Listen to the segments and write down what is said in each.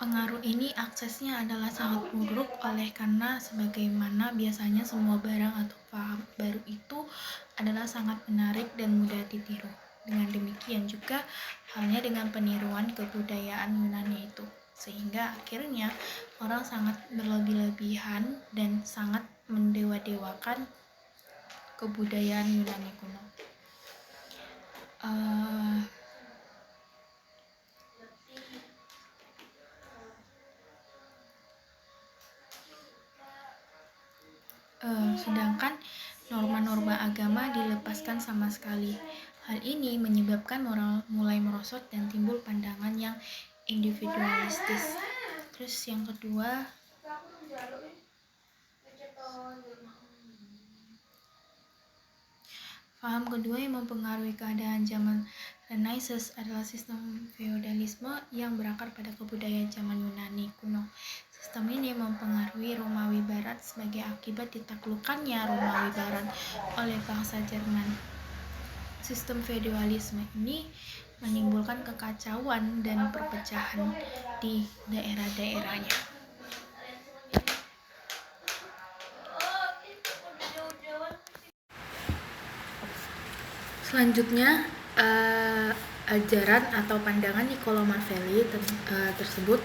Pengaruh ini aksesnya adalah sangat buruk karena sebagaimana biasanya semua barang atau paham baru itu adalah sangat menarik dan mudah ditiru. Dengan demikian juga halnya dengan peniruan kebudayaan Yunani itu. Sehingga akhirnya orang sangat berlebih-lebihan dan sangat mendewa-dewakan kebudayaan Yunani kuno. Sedangkan norma-norma agama dilepaskan sama sekali. Hal ini menyebabkan moral mulai merosot dan timbul pandangan yang individualistis. Terus yang kedua, paham kedua yang mempengaruhi keadaan zaman Renaissance adalah sistem feodalisme yang berakar pada kebudayaan zaman Yunani kuno. Sistem ini mempengaruhi Romawi Barat sebagai akibat ditaklukkannya Romawi Barat oleh bangsa Jerman. Sistem feodalisme ini menimbulkan kekacauan dan perpecahan di daerah-daerahnya. Selanjutnya, ajaran atau pandangan Niccolò Machiavelli tersebut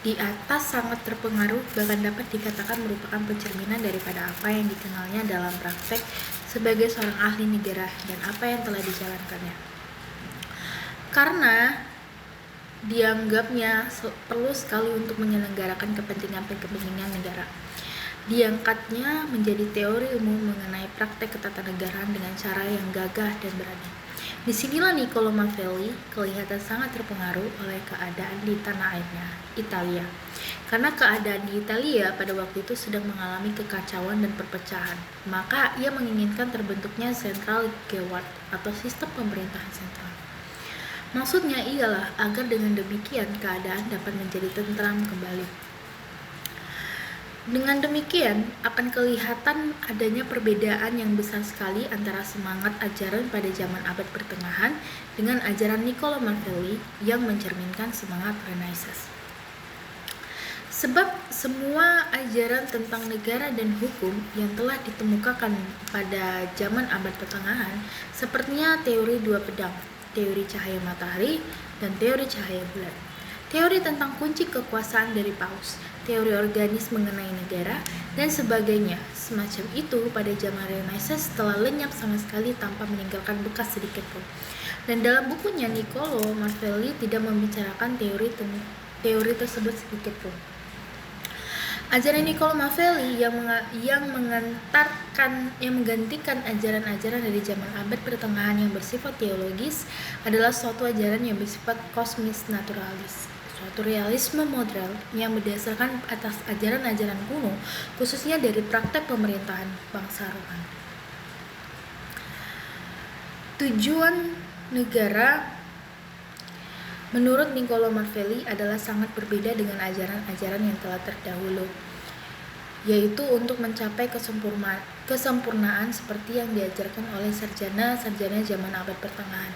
di atas sangat terpengaruh, bahkan dapat dikatakan merupakan pencerminan daripada apa yang dikenalnya dalam praktek sebagai seorang ahli negara dan apa yang telah dijalankannya. Karena dianggapnya perlu sekali untuk menyelenggarakan kepentingan negara. Diangkatnya menjadi teori umum mengenai praktek ketatanegaraan dengan cara yang gagah dan berani. Disinilah Niccolò Machiavelli kelihatan sangat terpengaruh oleh keadaan di tanah airnya, Italia. Karena keadaan di Italia pada waktu itu sedang mengalami kekacauan dan perpecahan, maka ia menginginkan terbentuknya Central Gewalt atau sistem pemerintahan sentral. Maksudnya ialah agar dengan demikian keadaan dapat menjadi tentram kembali. Dengan demikian, akan kelihatan adanya perbedaan yang besar sekali antara semangat ajaran pada zaman abad pertengahan dengan ajaran Niccolò Machiavelli yang mencerminkan semangat Renaissance. Sebab semua ajaran tentang negara dan hukum yang telah ditemukakan pada zaman abad pertengahan sepertinya teori dua pedang, teori cahaya matahari dan teori cahaya bulan. Teori tentang kunci kekuasaan dari paus, teori organis mengenai negara, dan sebagainya. Semacam itu pada zaman Renaissance telah lenyap sama sekali tanpa meninggalkan bekas sedikit pun. Dan dalam bukunya Niccolò Machiavelli tidak membicarakan teori tersebut sedikit pun. Ajaran Niccolò Machiavelli yang menggantikan ajaran-ajaran dari zaman abad pertengahan yang bersifat teologis adalah suatu ajaran yang bersifat kosmis naturalis. Suatu realisme modern yang berdasarkan atas ajaran-ajaran kuno, khususnya dari praktek pemerintahan bangsa Romawi. Tujuan negara menurut Niccolò Machiavelli adalah sangat berbeda dengan ajaran-ajaran yang telah terdahulu, yaitu untuk mencapai kesempurnaan seperti yang diajarkan oleh sarjana-sarjana zaman abad pertengahan.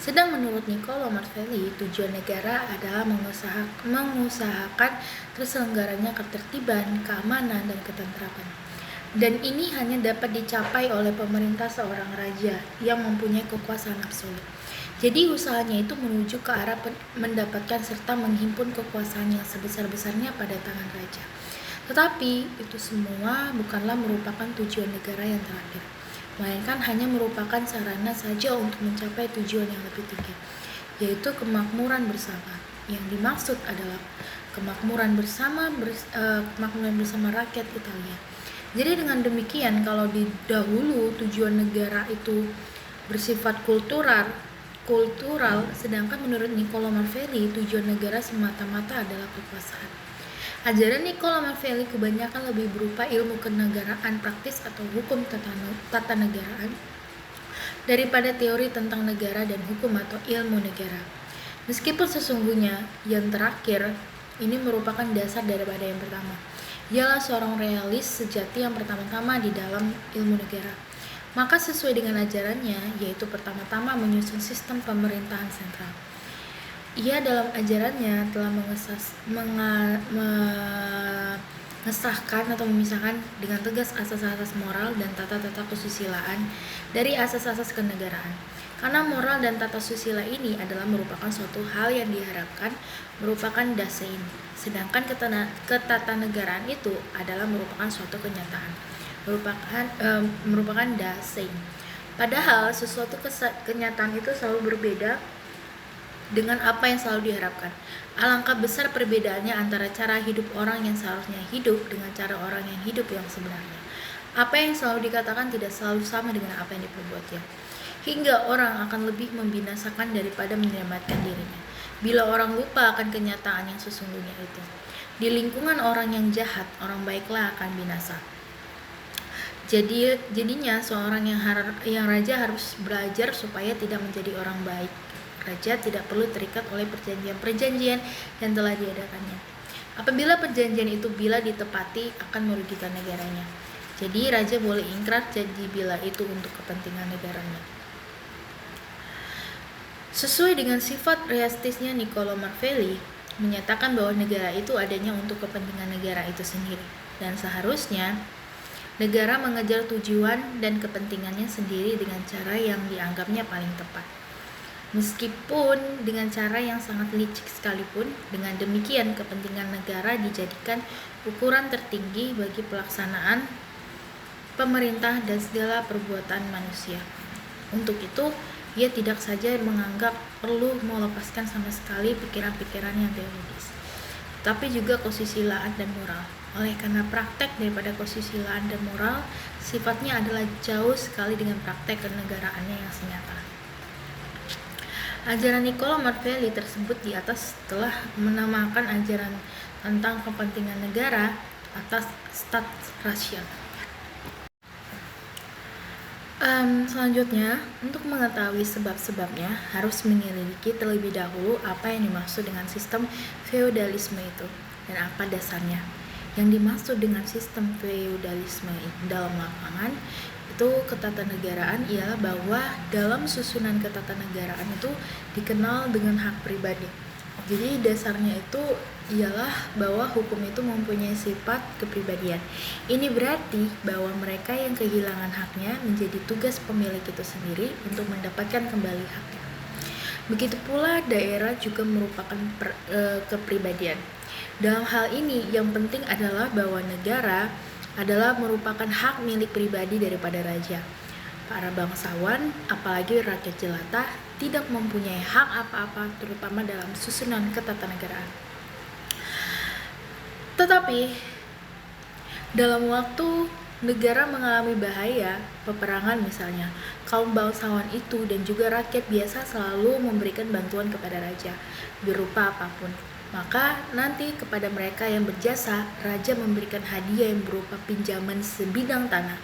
Sedang menurut Niccolò Machiavelli, tujuan negara adalah mengusahakan terselenggaranya ketertiban, keamanan, dan ketentraman. Dan ini hanya dapat dicapai oleh pemerintah seorang raja yang mempunyai kekuasaan absolut. Jadi usahanya itu menuju ke arah mendapatkan serta menghimpun kekuasaan yang sebesar-besarnya pada tangan raja. Tetapi itu semua bukanlah merupakan tujuan negara yang terakhir, melainkan hanya merupakan sarana saja untuk mencapai tujuan yang lebih tinggi, yaitu kemakmuran bersama. Yang dimaksud adalah kemakmuran bersama rakyat Italia. Jadi dengan demikian, kalau di dahulu tujuan negara itu bersifat kultural, sedangkan menurut Niccolò Machiavelli tujuan negara semata-mata adalah kekuasaan. Ajaran Niccolò Machiavelli kebanyakan lebih berupa ilmu kenegaraan praktis atau hukum tata negaraan daripada teori tentang negara dan hukum atau ilmu negara. Meskipun sesungguhnya yang terakhir ini merupakan dasar daripada yang pertama. Ialah seorang realis sejati yang pertama-tama di dalam ilmu negara. Maka sesuai dengan ajarannya, yaitu pertama-tama menyusun sistem pemerintahan sentral. Ia dalam ajarannya telah mengesahkan atau memisahkan dengan tegas asas-asas moral dan tata-tata kesusilaan dari asas-asas kenegaraan. Karena moral dan tata susila ini adalah merupakan suatu hal yang diharapkan merupakan dasein, sedangkan ketatanegaraan itu adalah merupakan suatu kenyataan, merupakan dasein. Padahal sesuatu kenyataan itu selalu berbeda dengan apa yang selalu diharapkan. Alangkah besar perbedaannya antara cara hidup orang yang seharusnya hidup dengan cara orang yang hidup yang sebenarnya. Apa yang selalu dikatakan tidak selalu sama dengan apa yang diperbuatnya. Hingga orang akan lebih membinasakan daripada menyelamatkan dirinya. Bila orang lupa akan kenyataan yang sesungguhnya itu. Di lingkungan orang yang jahat, orang baiklah akan binasa. Jadinya seorang yang raja harus belajar supaya tidak menjadi orang baik. Raja tidak perlu terikat oleh perjanjian-perjanjian yang telah diadakannya. Apabila perjanjian itu bila ditepati akan merugikan negaranya. Jadi raja boleh ingkar janji bila itu untuk kepentingan negaranya. Sesuai dengan sifat realistisnya Niccolo Machiavelli menyatakan bahwa negara itu adanya untuk kepentingan negara itu sendiri, dan seharusnya negara mengejar tujuan dan kepentingannya sendiri dengan cara yang dianggapnya paling tepat. Meskipun dengan cara yang sangat licik sekalipun, dengan demikian kepentingan negara dijadikan ukuran tertinggi bagi pelaksanaan pemerintah dan segala perbuatan manusia. Untuk itu, ia tidak saja menganggap perlu melepaskan sama sekali pikiran-pikiran yang teologis, tapi juga kesusilaan dan moral. Oleh karena praktek daripada kesusilaan dan moral, sifatnya adalah jauh sekali dengan praktek kenegaraannya yang senyata. Ajaran Niccolo Machiavelli tersebut di atas telah menamakan ajaran tentang kepentingan negara atas Staatsratsschaften. Selanjutnya, untuk mengetahui sebab-sebabnya harus menyelidiki terlebih dahulu apa yang dimaksud dengan sistem feodalisme itu dan apa dasarnya. Yang dimaksud dengan sistem feodalisme dalam lapangan itu ketatanegaraan ialah bahwa dalam susunan ketatanegaraan itu dikenal dengan hak pribadi. Jadi dasarnya itu ialah bahwa hukum itu mempunyai sifat kepribadian. Ini berarti bahwa mereka yang kehilangan haknya menjadi tugas pemilik itu sendiri untuk mendapatkan kembali haknya. Begitu pula daerah juga merupakan kepribadian. Dalam hal ini yang penting adalah bahwa negara adalah merupakan hak milik pribadi daripada raja. Para bangsawan, apalagi rakyat jelata, tidak mempunyai hak apa-apa terutama dalam susunan ketatanegaraan. Tetapi dalam waktu negara mengalami bahaya, peperangan misalnya, kaum bangsawan itu dan juga rakyat biasa selalu memberikan bantuan kepada raja, berupa apapun. Maka nanti kepada mereka yang berjasa, raja memberikan hadiah yang berupa pinjaman sebidang tanah.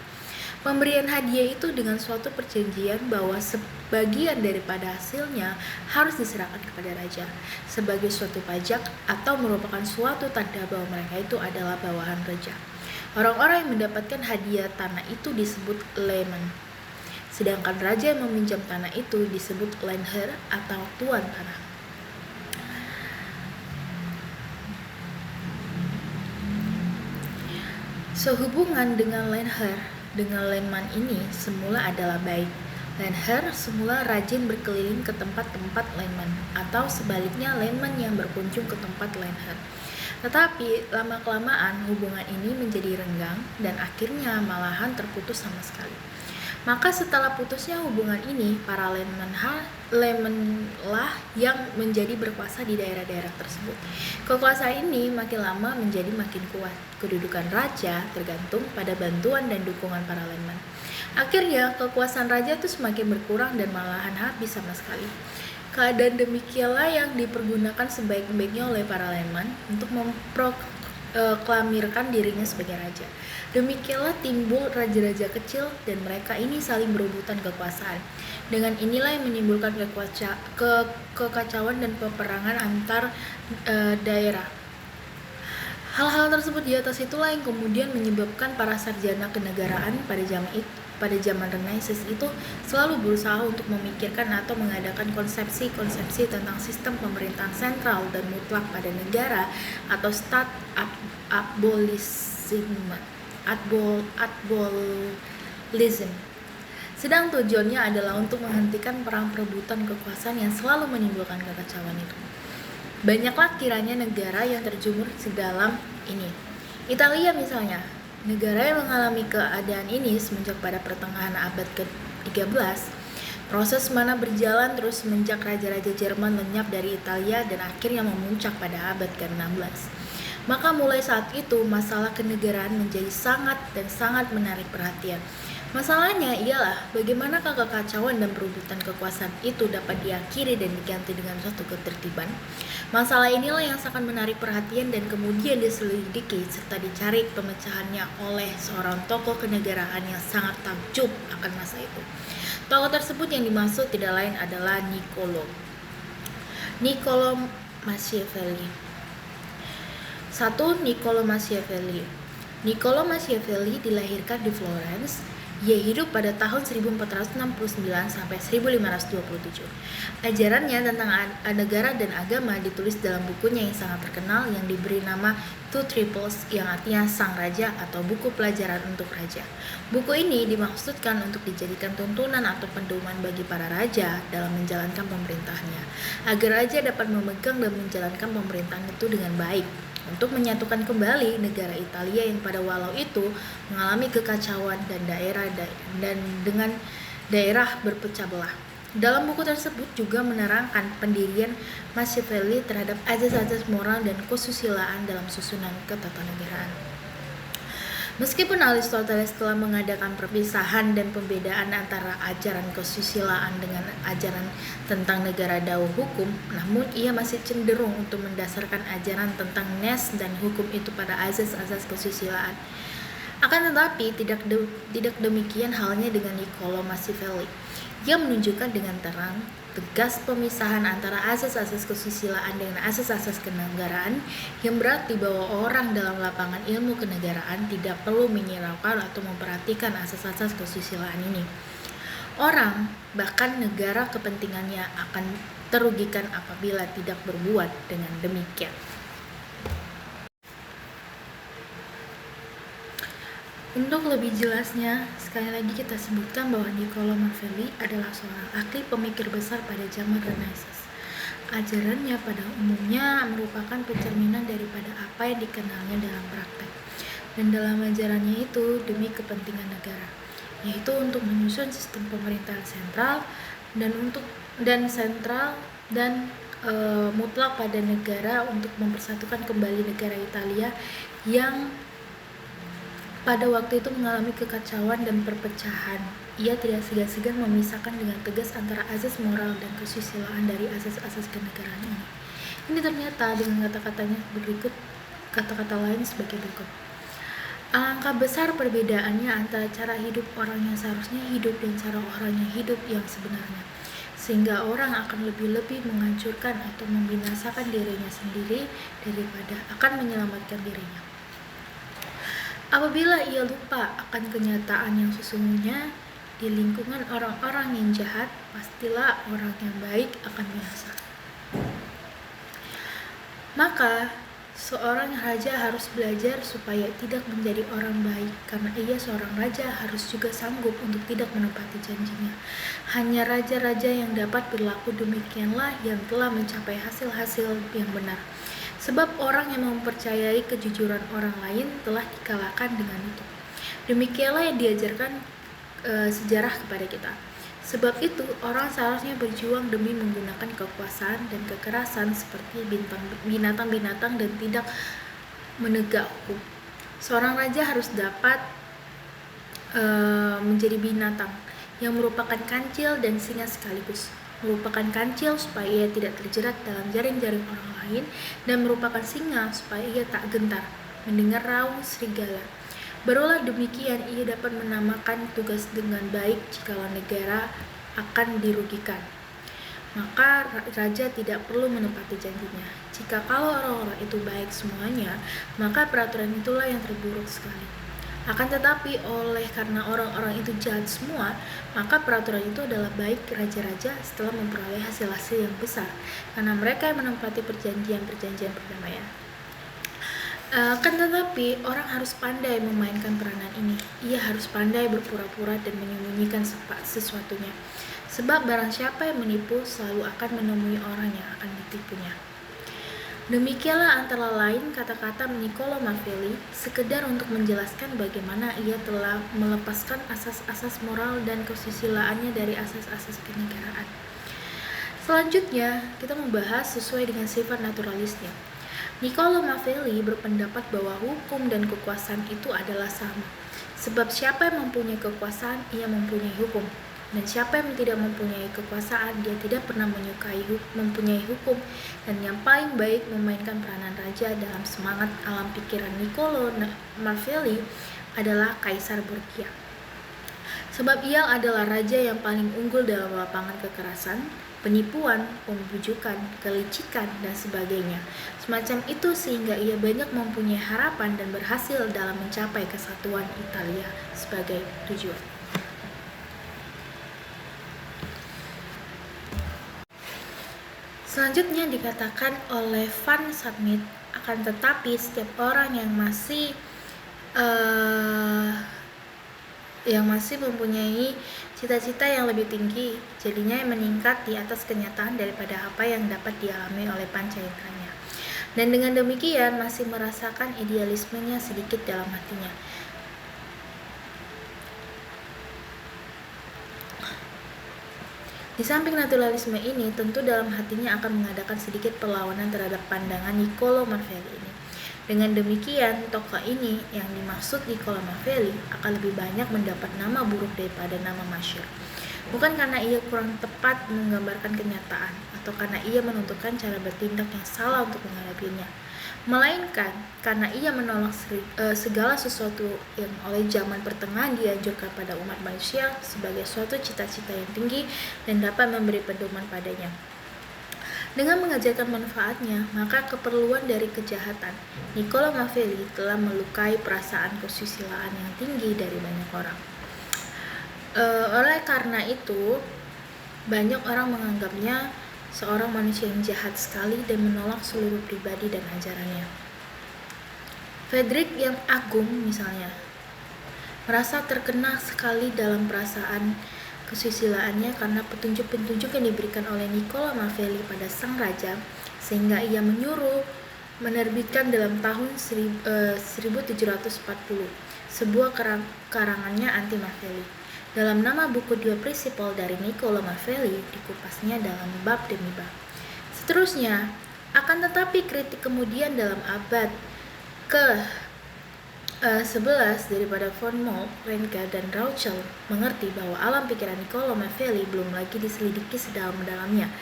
Pemberian hadiah itu dengan suatu perjanjian bahwa sebagian daripada hasilnya harus diserahkan kepada raja sebagai suatu pajak atau merupakan suatu tanda bahwa mereka itu adalah bawahan raja. Orang-orang yang mendapatkan hadiah tanah itu disebut lehman, sedangkan raja yang meminjam tanah itu disebut Landherr atau tuan tanah. Sehubungan dengan Landherr dengan lehman ini semula adalah baik. Landherr semula rajin berkeliling ke tempat-tempat lehman, atau sebaliknya lehman yang berkunjung ke tempat Landherr. Tetapi lama-kelamaan hubungan ini menjadi renggang dan akhirnya malahan terputus sama sekali. Maka setelah putusnya hubungan ini, para lehmanlah yang menjadi berkuasa di daerah-daerah tersebut. Kekuasaan ini makin lama menjadi makin kuat. Kedudukan raja tergantung pada bantuan dan dukungan para lehman. Akhirnya kekuasaan raja itu semakin berkurang dan malahan habis sama sekali. Keadaan demikianlah yang dipergunakan sebaik-baiknya oleh para lehman untuk memproklamirkan dirinya sebagai raja. Demikianlah timbul raja-raja kecil dan mereka ini saling berebutan kekuasaan. Dengan inilah yang menimbulkan kekacauan dan peperangan antar daerah. Hal-hal tersebut di atas itulah yang kemudian menyebabkan para sarjana kenegaraan pada pada zaman Renaissance itu selalu berusaha untuk memikirkan atau mengadakan konsepsi-konsepsi tentang sistem pemerintahan sentral dan mutlak pada negara atau stat abolitionism. Sedang tujuannya adalah untuk menghentikan perang perebutan kekuasaan yang selalu menimbulkan kekacauan itu. Banyaklah kiranya negara yang terjumur sedalam ini. Italia misalnya, negara yang mengalami keadaan ini semenjak pada pertengahan abad ke-13. Proses mana berjalan terus semenjak raja-raja Jerman lenyap dari Italia dan akhirnya memuncak pada abad ke-16. Maka mulai saat itu masalah kenegaraan menjadi sangat menarik perhatian. Masalahnya ialah bagaimana kekacauan dan perebutan kekuasaan itu dapat diakhiri dan diganti dengan suatu ketertiban. Masalah inilah yang sangat menarik perhatian dan kemudian diselidiki serta dicari pemecahannya oleh seorang tokoh kenegaraan yang sangat takjub akan masa itu. Tokoh tersebut yang dimaksud tidak lain adalah Niccolo Machiavelli. 1. Niccolo Machiavelli. Niccolo Machiavelli dilahirkan di Florence. Ia hidup pada tahun 1469 sampai 1527. Ajarannya tentang negara dan agama ditulis dalam bukunya yang sangat terkenal yang diberi nama Two Triples, yang artinya Sang Raja atau buku pelajaran untuk raja. Buku ini dimaksudkan untuk dijadikan tuntunan atau pedoman bagi para raja dalam menjalankan pemerintahannya, agar raja dapat memegang dan menjalankan pemerintahan itu dengan baik, untuk menyatukan kembali negara Italia yang pada walau itu mengalami kekacauan dan dengan daerah berpecah belah. Dalam buku tersebut juga menerangkan pendirian Machiavelli terhadap azas-azas moral dan kesusilaan dalam susunan ketatanegaraan. Meskipun Aristoteles telah mengadakan perpisahan dan pembedaan antara ajaran kesusilaan dengan ajaran tentang negara dao hukum, namun ia masih cenderung untuk mendasarkan ajaran tentang nes dan hukum itu pada azas-azas kesusilaan. Akan tetapi tidak demikian halnya dengan Niccolo Machiavelli. Ia menunjukkan dengan terang tegas pemisahan antara asas-asas kesusilaan dengan asas-asas kenegaraan, yang berarti bahwa orang dalam lapangan ilmu kenegaraan tidak perlu menyiraukan atau memperhatikan asas-asas kesusilaan ini. Orang, bahkan negara kepentingannya akan terugikan apabila tidak berbuat dengan demikian. Untuk lebih jelasnya, sekali lagi kita sebutkan bahwa Niccolo Machiavelli adalah seorang ahli pemikir besar pada zaman Renaissance. Ajarannya pada umumnya merupakan pencerminan daripada apa yang dikenalnya dalam praktek. Dan dalam ajarannya itu demi kepentingan negara, yaitu untuk menyusun sistem pemerintahan sentral dan mutlak pada negara untuk mempersatukan kembali negara Italia yang pada waktu itu mengalami kekacauan dan perpecahan. Ia tidak segan-segan memisahkan dengan tegas antara azas moral dan kesusilaan dari asas-asas kenegaraan ini. Ini ternyata dengan kata-katanya berikut, kata-kata lain sebagai berikut. Alangkah besar perbedaannya antara cara hidup orang yang seharusnya hidup dan cara orang yang hidup yang sebenarnya, sehingga orang akan lebih-lebih menghancurkan atau membinasakan dirinya sendiri daripada akan menyelamatkan dirinya. Apabila ia lupa akan kenyataan yang sesungguhnya, di lingkungan orang-orang yang jahat, pastilah orang yang baik akan binasa. Maka, seorang raja harus belajar supaya tidak menjadi orang baik, karena ia seorang raja harus juga sanggup untuk tidak menepati janjinya. Hanya raja-raja yang dapat berlaku demikianlah yang telah mencapai hasil-hasil yang benar. Sebab orang yang mempercayai kejujuran orang lain telah dikalahkan dengan itu. Demikianlah yang diajarkan sejarah kepada kita. Sebab itu orang seharusnya berjuang demi menggunakan kekuasaan dan kekerasan seperti binatang-binatang dan tidak menegak hukum. Seorang raja harus dapat menjadi binatang yang merupakan kancil dan singa sekaligus. Merupakan kancil supaya ia tidak terjerat dalam jaring-jaring orang lain, dan merupakan singa supaya ia tak gentar mendengar raung serigala. Barulah demikian ia dapat menamakan tugas dengan baik jikalau negara akan dirugikan. Maka raja tidak perlu menepati janjinya. Jika kalau orang-orang itu baik semuanya, maka peraturan itulah yang terburuk sekali. Akan tetapi karena orang-orang itu jahat semua, maka peraturan itu adalah baik raja-raja setelah memperoleh hasil-hasil yang besar, karena mereka yang menempati perjanjian-perjanjian perdamaian. Kan tetapi orang harus pandai memainkan peranan ini. Ia harus pandai berpura-pura dan menyembunyikan sesuatunya. Sebab barang siapa yang menipu selalu akan menemui orang yang akan ditipunya. Demikianlah antara lain kata-kata Niccolò Machiavelli sekedar untuk menjelaskan bagaimana ia telah melepaskan asas-asas moral dan kesusilaannya dari asas-asas kenegaraan. Selanjutnya, kita membahas sesuai dengan sifat naturalisnya. Niccolò Machiavelli berpendapat bahwa hukum dan kekuasaan itu adalah sama. Sebab siapa yang mempunyai kekuasaan, ia mempunyai hukum. Dan siapa yang tidak mempunyai kekuasaan, dia tidak pernah mempunyai hukum. Dan yang paling baik memainkan peranan raja dalam semangat alam pikiran Niccolò Machiavelli adalah Kaisar Borgia. Sebab ia adalah raja yang paling unggul dalam lapangan kekerasan, penipuan, pembujukan, kelicikan, dan sebagainya. Semacam itu sehingga ia banyak mempunyai harapan dan berhasil dalam mencapai kesatuan Italia sebagai tujuan. Selanjutnya dikatakan oleh Van Smith, akan tetapi setiap orang yang masih mempunyai cita-cita yang lebih tinggi, jadinya yang meningkat di atas kenyataan daripada apa yang dapat dialami oleh pancainderanya. Dan dengan demikian masih merasakan idealismenya sedikit dalam hatinya. Di samping naturalisme ini, tentu dalam hatinya akan mengadakan sedikit perlawanan terhadap pandangan Niccolò Machiavelli ini. Dengan demikian, tokoh ini yang dimaksud Niccolò Machiavelli akan lebih banyak mendapat nama buruk daripada nama masyhur. Bukan karena ia kurang tepat menggambarkan kenyataan, atau karena ia menentukan cara bertindak yang salah untuk menghadapinya, melainkan karena ia menolak segala sesuatu yang oleh zaman pertengahan dianjurkan pada umat manusia sebagai suatu cita-cita yang tinggi dan dapat memberi pedoman padanya. Dengan mengajarkan manfaatnya, maka keperluan dari kejahatan, Niccolò Machiavelli telah melukai perasaan kesusilaan yang tinggi dari banyak orang. Oleh karena itu, banyak orang menganggapnya seorang manusia yang jahat sekali dan menolak seluruh pribadi dan ajarannya. Frederick yang Agung misalnya merasa terkena sekali dalam perasaan kesusilaannya karena petunjuk-petunjuk yang diberikan oleh Niccolò Machiavelli pada sang raja, sehingga ia menyuruh menerbitkan dalam tahun 1740 sebuah karangannya anti Machiavelli. Dalam nama buku Due Principia dari Niccolò Machiavelli dikupasnya dalam bab demi bab. Seterusnya, akan tetapi kritik kemudian dalam abad ke-11 daripada von Moltke, Renga, dan Rouchel mengerti bahwa alam pikiran Niccolò Machiavelli belum lagi diselidiki sedalam-dalamnya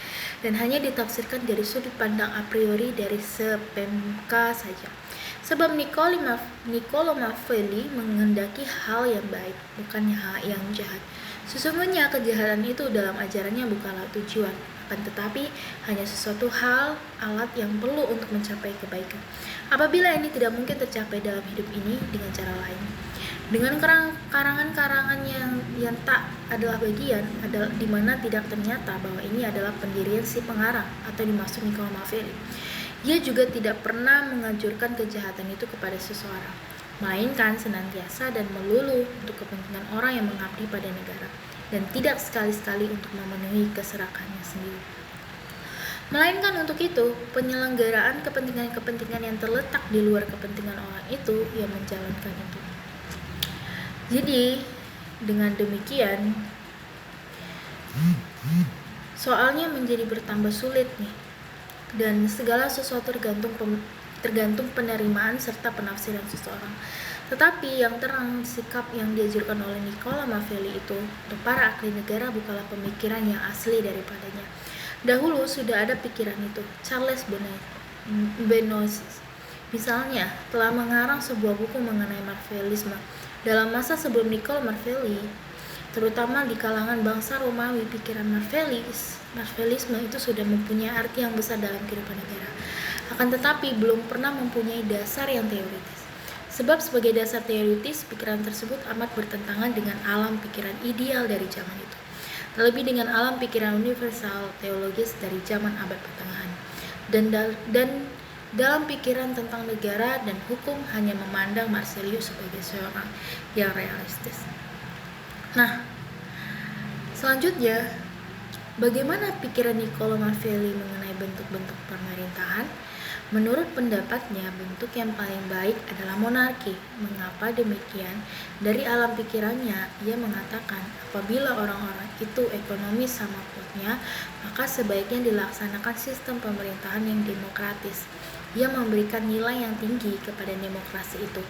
dan hanya ditafsirkan dari sudut pandang a priori dari sepemka saja. Sebab Niccolò Machiavelli menghendaki hal yang baik, bukannya hal yang jahat. Sesungguhnya kejahatan itu dalam ajarannya bukanlah tujuan, akan tetapi hanya sesuatu hal, alat yang perlu untuk mencapai kebaikan. Apabila ini tidak mungkin tercapai dalam hidup ini dengan cara lain, dengan karangan-karangan yang tak adalah bagian, adalah di mana tidak ternyata bahwa ini adalah pendirian si pengarang atau dimaksud Niccolò Machiavelli. Ia juga tidak pernah menganjurkan kejahatan itu kepada seseorang, melainkan senantiasa dan melulu untuk kepentingan orang yang mengabdi pada negara, dan tidak sekali-sekali untuk memenuhi keserakahannya sendiri. Melainkan untuk itu, penyelenggaraan kepentingan-kepentingan yang terletak di luar kepentingan orang itu yang menjalankan itu. Jadi, dengan demikian, soalnya menjadi bertambah sulit nih. Dan segala sesuatu tergantung penerimaan serta penafsiran seseorang. Tetapi yang terang sikap yang diajarkan oleh Niccolò Machiavelli itu untuk para ahli negara bukanlah pemikiran yang asli daripadanya. Dahulu sudah ada pikiran itu. Charles Benoist misalnya telah mengarang sebuah buku mengenai Machiavellisme. Dalam masa sebelum Niccolò Machiavelli, terutama di kalangan bangsa Romawi, pikiran Machiavellisme itu sudah mempunyai arti yang besar dalam kehidupan negara. Akan tetapi belum pernah mempunyai dasar yang teoritis. Sebab sebagai dasar teoritis, pikiran tersebut amat bertentangan dengan alam pikiran ideal dari zaman itu, terlebih dengan alam pikiran universal teologis dari zaman abad pertengahan. Dan dalam pikiran tentang negara dan hukum hanya memandang Marsilius sebagai seorang yang realistis. Nah, selanjutnya, bagaimana pikiran Niccolo Machiavelli mengenai bentuk-bentuk pemerintahan? Menurut pendapatnya, bentuk yang paling baik adalah monarki. Mengapa demikian? Dari alam pikirannya, ia mengatakan apabila orang-orang itu ekonomis sama kuatnya, maka sebaiknya dilaksanakan sistem pemerintahan yang demokratis. Ia memberikan nilai yang tinggi kepada demokrasi itu.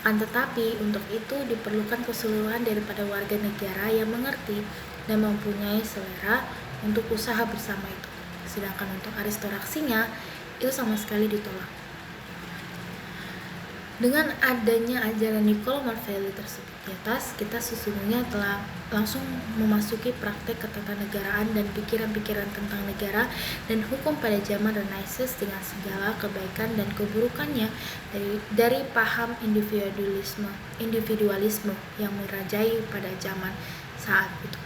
Akan tetapi, untuk itu diperlukan keseluruhan daripada warga negara yang mengerti dan mempunyai selera untuk usaha bersama itu. Sedangkan untuk aristokrasinya, itu sama sekali ditolak. Dengan adanya ajaran Niccolo Machiavelli tersebut di atas, kita sesungguhnya telah langsung memasuki praktek ketatanegaraan dan pikiran-pikiran tentang negara dan hukum pada zaman Renaissance dengan segala kebaikan dan keburukannya dari paham individualisme yang merajai pada zaman saat itu.